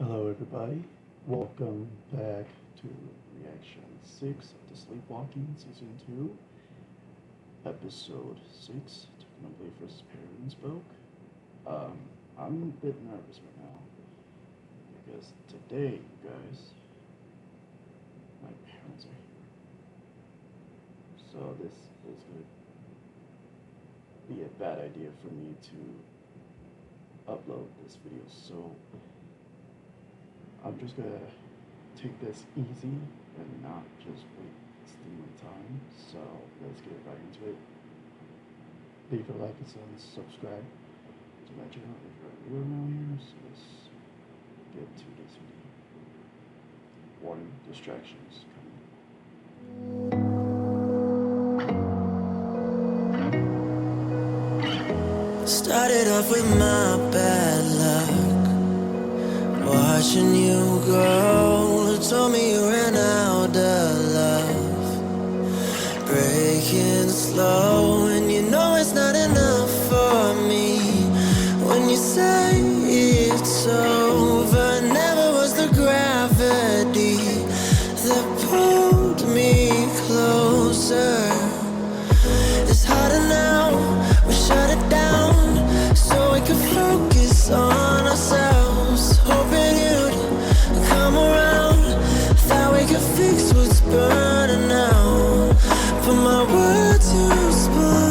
Hello everybody, welcome back to reaction 6 of the Sleepwalking Season 2, Episode 6, Technoblade vs Parrot. I'm a bit nervous right now, because today, you guys, my parents are here. So this is going to be a bad idea for me to upload this video, so I'm just gonna take this easy and not just wasting my time. So let's get right into it. Leave a like and subscribe to my channel if you're new around here. So let's get to this video. Warning, distractions coming. Started off with my bad luck, watching you go. Told me you ran out of love, breaking slow, and you know it's not enough for me. When you say it's over, never was the gravity that pulled me closer. It's harder now, we shut it down so we can focus on ourselves. Hoping you'd come around, that we could fix what's burning out. But my words you spoke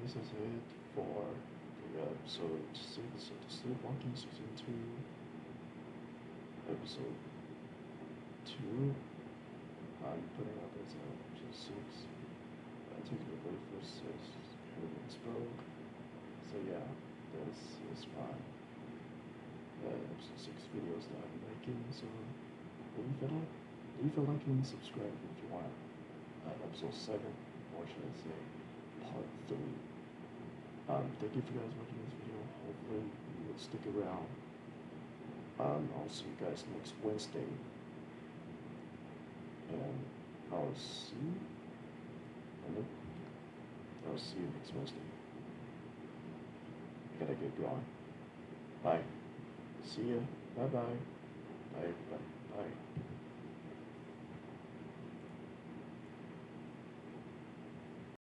this is it for the episode 6 of the Sleepwalking Season 2. Episode 2. I'm putting out this episode 6. Technoblade VS LifeSteal SMP. So yeah, this is my episode 6 videos that I'm making. So leave a like and subscribe if you want. Episode 7, or should I say part 3. Thank you for guys watching this video. Hopefully you will stick around. I'll see you guys next Wednesday. And I'll see you next Wednesday. I gotta get going. Bye. See ya. Bye bye. Bye. Bye. Bye.